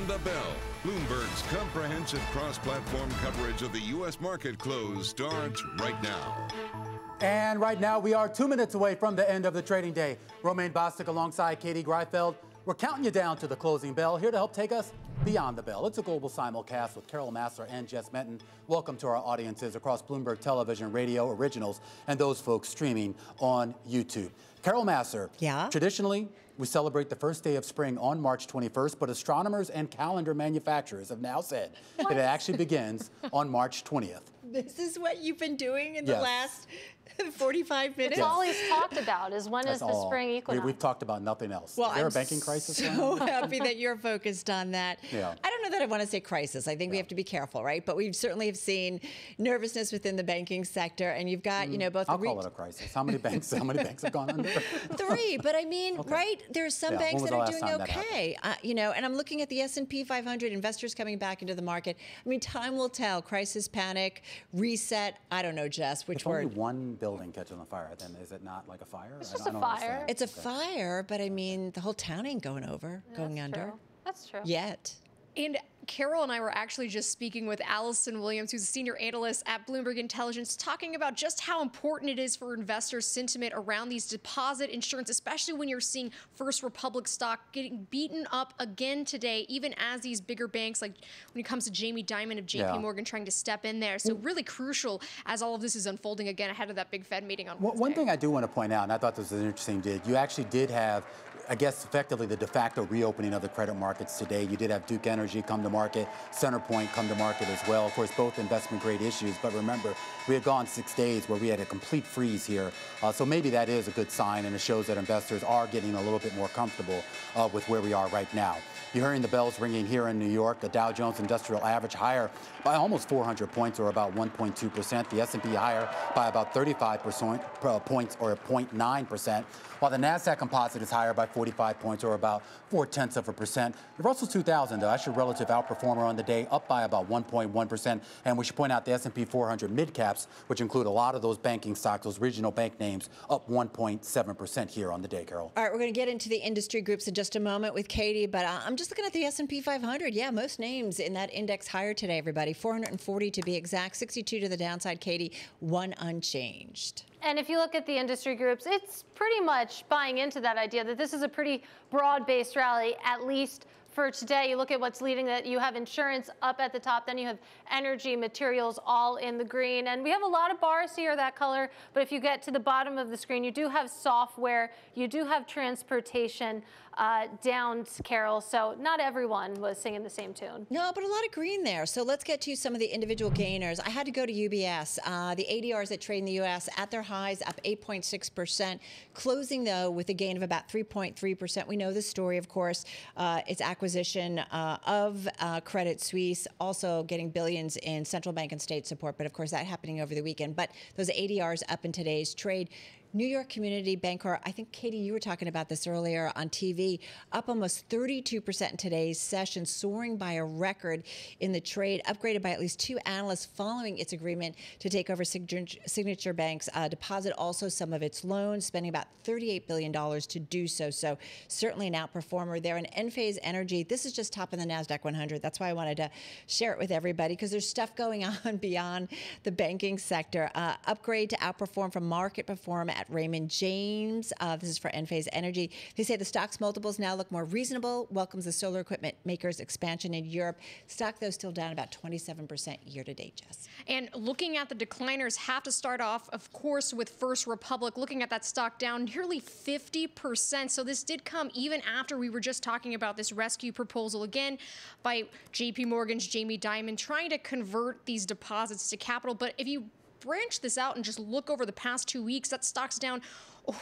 Beyond the Bell, Bloomberg's comprehensive cross-platform coverage of the U.S. market close starts right now. And right now, we are 2 minutes away from the end of the trading day. Romaine Bostick alongside Katie Greifeld. We're counting you down to the closing bell, here to help take us beyond the bell. It's a global simulcast with Massar and Jess Menton. Welcome to our audiences across Bloomberg Television, Radio, Originals, and those folks streaming on YouTube. Massar, yeah? Traditionally, we celebrate the first day of spring on March 21st, but astronomers and calendar manufacturers have now said that it actually begins on March 20th. This is what you've been doing in the last 45 minutes? It's all he's talked about is when is the spring equinox. We've talked about nothing else. Well, is there a banking crisis? So happy that you're focused on that. Yeah. I don't know that I want to say crisis. I think we have to be careful, right? But we certainly have seen nervousness within the banking sector, and you've got, you know, both. I'll call it a crisis. How many banks? How many banks have gone under? 3, but I mean, right? There's some banks that are doing okay. You know, and I'm looking at the S&P 500, investors coming back into the market. I mean, time will tell. Crisis, panic, reset. I don't know, Jess, which word? If only one building catches on fire, then is it not like a fire? It's just a fire. It's a fire, but I mean, the whole town ain't going over, going under. True. That's true. Yet. And Carol and I were actually just speaking with Allison Williams, who's a senior analyst at Bloomberg Intelligence, talking about just how important it is for investor sentiment around these deposit insurance, especially when you're seeing First Republic stock getting beaten up again today, even as these bigger banks, like when it comes to Jamie Dimon of JP Morgan, trying to step in there. So really crucial as all of this is unfolding again ahead of that big Fed meeting on Wednesday. One thing I do want to point out, and I thought this was interesting, you actually did have, I guess, effectively the de facto reopening of the credit markets today. You did have Duke Energy come to market, Centerpoint come to market as well. Of course, both investment grade issues. But remember, we had gone 6 days where we had a complete freeze here. So maybe that is a good sign, and it shows that investors are getting a little bit more comfortable with where we are right now. You're hearing the bells ringing here in New York. The Dow Jones Industrial Average higher by almost 400 points, or about 1.2%. The S&P higher by about 35 points, or 0.9%. While the NASDAQ Composite is higher by 45 points, or about 0.4%. The Russell 2000, though, that's your relative outperformer on the day, up by about 1.1%. And we should point out the S&P 400 mid-caps, which include a lot of those banking stocks, those regional bank names, up 1.7% here on the day, Carol. All right, we're going to get into the industry groups in just a moment with Katie, but I'm just looking at the S&P 500. Yeah, most names in that index higher today, everybody. 440 to be exact, 62 to the downside, Katie, 1 unchanged. And if you look at the industry groups, it's pretty much buying into that idea that this is a pretty broad-based rally, at least for today. You look at what's leading it. You have insurance up at the top. Then you have energy, materials, all in the green. And we have a lot of bars here, that color. But if you get to the bottom of the screen, you do have software. You do have transportation down, Carol. So not everyone was singing the same tune. No, but a lot of green there. So let's get to some of the individual gainers. I had to go to UBS. The ADRs that trade in the U.S. at their highs, up 8.6%. Closing, though, with a gain of about 3.3%. We know the story, of course. It's acquisition of Credit Suisse, also getting billions in central bank and state support. But, of course, that happening over the weekend. But those ADRs up in today's trade. New York Community Bancorp, I think, Katie, you were talking about this earlier on TV, up almost 32% in today's session, soaring by a record in the trade, upgraded by at least 2 analysts following its agreement to take over Signature Bank's deposit, also some of its loans, spending about $38 billion to do so. So certainly an outperformer there. And Enphase Energy, this is just top in the NASDAQ 100. That's why I wanted to share it with everybody, because there's stuff going on beyond the banking sector. Upgrade to outperform from market perform at Raymond James. This is for Enphase Energy. They say the stock's multiples now look more reasonable, welcomes the solar equipment makers' expansion in Europe. Stock, though, still down about 27% year to date, Jess. And looking at the decliners, have to start off, of course, with First Republic. Looking at that stock down nearly 50%. So this did come even after we were just talking about this rescue proposal again by JP Morgan's Jamie Dimon, trying to convert these deposits to capital. But if you branch this out and just look over the past 2 weeks, that stock's down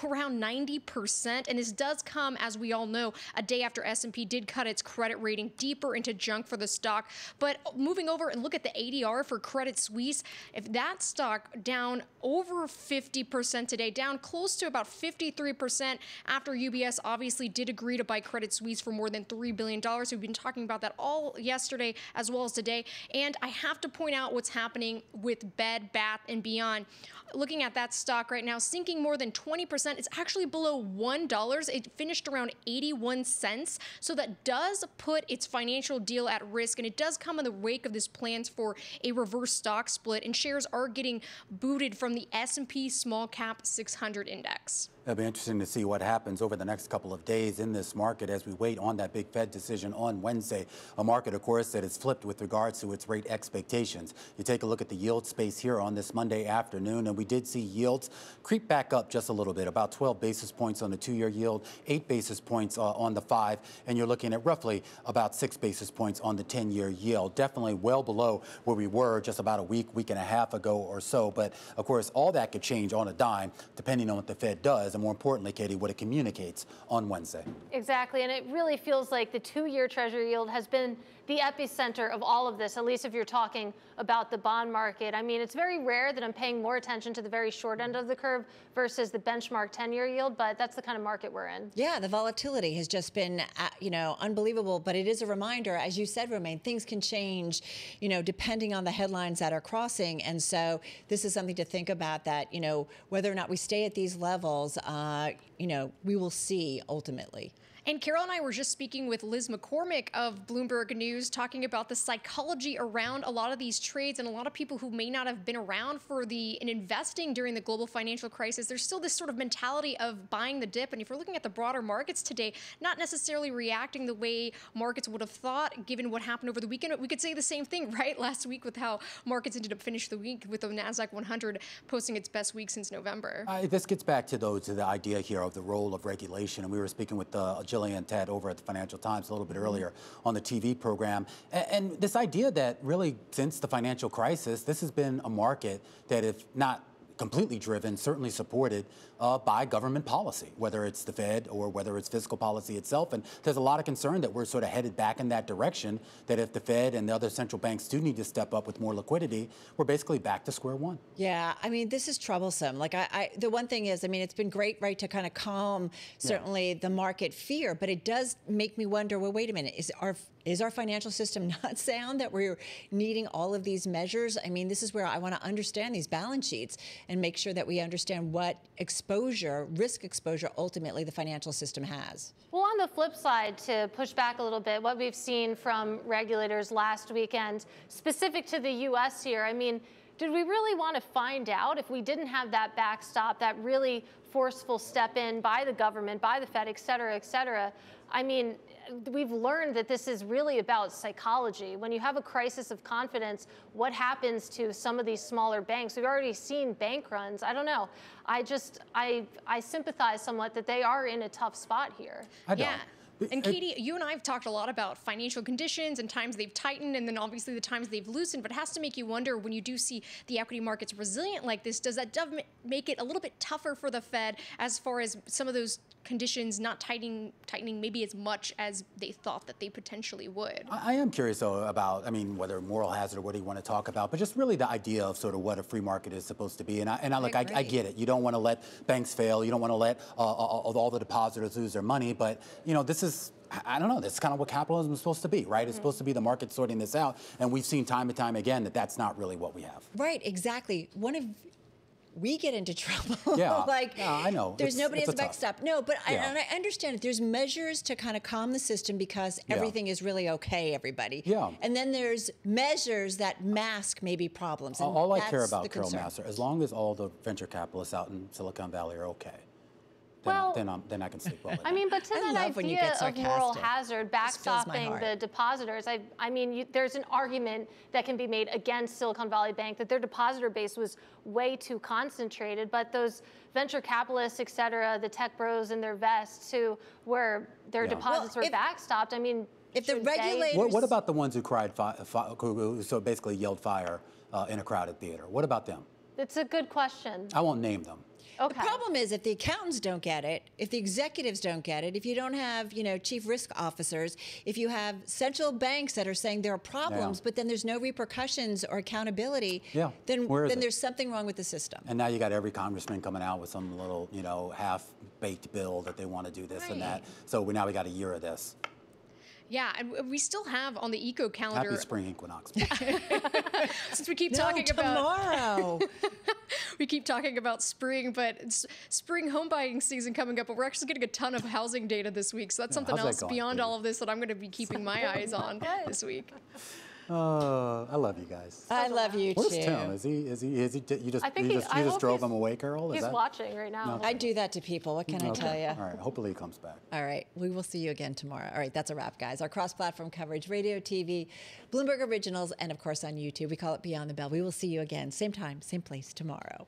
around 90%. And this does come, as we all know, a day after S&P did cut its credit rating deeper into junk for the stock. But moving over and look at the ADR for Credit Suisse, if that stock down over 50% today, down close to about 53% after UBS obviously did agree to buy Credit Suisse for more than $3 billion. We've been talking about that all yesterday as well as today. And I have to point out what's happening with Bed Bath & Beyond. Looking at that stock right now, sinking more than 20% 0.5%. It's actually below $1. It finished around 81 cents. So that does put its financial deal at risk, and it does come in the wake of this plans for a reverse stock split, and shares are getting booted from the S&P Small Cap 600 index. It'll be interesting to see what happens over the next couple of days in this market as we wait on that big Fed decision on Wednesday. A market, of course, that is flipped with regards to its rate expectations. You take a look at the yield space here on this Monday afternoon, and we did see yields creep back up just a little bit, about 12 basis points on the 2-year yield, 8 basis points on the 5, and you're looking at roughly about 6 basis points on the 10-year yield. Definitely well below where we were just about a week and a half ago or so. But, of course, all that could change on a dime depending on what the Fed does, and more importantly, Katie, what it communicates on Wednesday. Exactly, and it really feels like the 2-year Treasury yield has been the epicenter of all of this, at least if you're talking about the bond market. I mean, it's very rare that I'm paying more attention to the very short end of the curve versus the benchmark 10-year yield, but that's the kind of market we're in. Yeah, the volatility has just been, unbelievable. But it is a reminder, as you said, Romaine, things can change, depending on the headlines that are crossing. And so this is something to think about, that, whether or not we stay at these levels, we will see ultimately. And Carol and I were just speaking with Liz McCormick of Bloomberg News, talking about the psychology around a lot of these trades, and a lot of people who may not have been around for in investing during the global financial crisis. There's still this sort of mentality of buying the dip. And if we're looking at the broader markets today, not necessarily reacting the way markets would have thought, given what happened over the weekend. We could say the same thing, right? Last week with how markets ended up finishing the week with the NASDAQ 100 posting its best week since November. This gets back to the idea here of the role of regulation. And we were speaking with and Ted over at the Financial Times a little bit earlier on the TV program. And this idea that really since the financial crisis, this has been a market that, if not completely driven, certainly supported by government policy, whether it's the Fed or whether it's fiscal policy itself. And there's a lot of concern that we're sort of headed back in that direction, that if the Fed and the other central banks do need to step up with more liquidity, we're basically back to square one. Yeah, I mean, this is troublesome. Like, the one thing is, I mean, it's been great, right, to kind of calm certainly the market fear, but it does make me wonder, well, wait a minute, is our financial system not sound that we're needing all of these measures? I mean, this is where I want to understand these balance sheets and make sure that we understand what risk exposure, ultimately the financial system has. Well, on the flip side, to push back a little bit, what we've seen from regulators last weekend, specific to the U.S. here, I mean, did we really want to find out if we didn't have that backstop, that really forceful step in by the government, by the Fed, et cetera, et cetera? I mean, we've learned that this is really about psychology. When you have a crisis of confidence, what happens to some of these smaller banks? We've already seen bank runs. I don't know. I sympathize somewhat that they are in a tough spot here. Yeah. And Katie, you and I have talked a lot about financial conditions and times they've tightened, and then obviously the times they've loosened, but it has to make you wonder, when you do see the equity markets resilient like this, does that make it a little bit tougher for the Fed as far as some of those conditions not tightening maybe as much as they thought that they potentially would? I am curious, though, about, I mean, whether moral hazard or what do you want to talk about, but just really the idea of sort of what a free market is supposed to be. And I get it. You don't want to let banks fail. You don't want to let all the depositors lose their money. But, this is, I don't know, that's kind of what capitalism is supposed to be, right? It's supposed to be the market sorting this out. And we've seen time and time again that that's not really what we have. Right, exactly. We get into trouble. Yeah, I know. There's nobody as a backstop. No, but and I understand it. There's measures to kind of calm the system because everything is really okay, everybody. Yeah. And then there's measures that mask maybe problems. And all I care about, Carol Massar, as long as all the venture capitalists out in Silicon Valley are okay, then I can sleep well at night. I mean, but to that idea of moral hazard, backstopping the depositors, I mean, there's an argument that can be made against Silicon Valley Bank that their depositor base was way too concentrated, but those venture capitalists, et cetera, the tech bros in their vests where their deposits were backstopped, I mean, if the regulators... What about the ones who who so basically yelled fire in a crowded theater? What about them? It's a good question. I won't name them. Okay. The problem is if the accountants don't get it, if the executives don't get it, if you don't have, chief risk officers, if you have central banks that are saying there are problems, but then there's no repercussions or accountability, then there's something wrong with the system. And now you got every congressman coming out with some little, half-baked bill that they want to do this and that. So now we got a year of this. Yeah, and we still have on the eco calendar. Happy spring equinox. Since we keep talking about tomorrow. we keep talking about spring, but it's spring home buying season coming up, but we're actually getting a ton of housing data this week. So that's something else beyond all of this that I'm going to be keeping my eyes on this week. Oh, I love you guys. I love you too. Where's Tim? Is he, you just drove him away, Carol? He's watching right now. No. I do that to people. What can I tell you? All right, hopefully he comes back. All right, we will see you again tomorrow. All right, that's a wrap, guys. Our cross-platform coverage, radio, TV, Bloomberg Originals, and of course on YouTube. We call it Beyond the Bell. We will see you again, same time, same place tomorrow.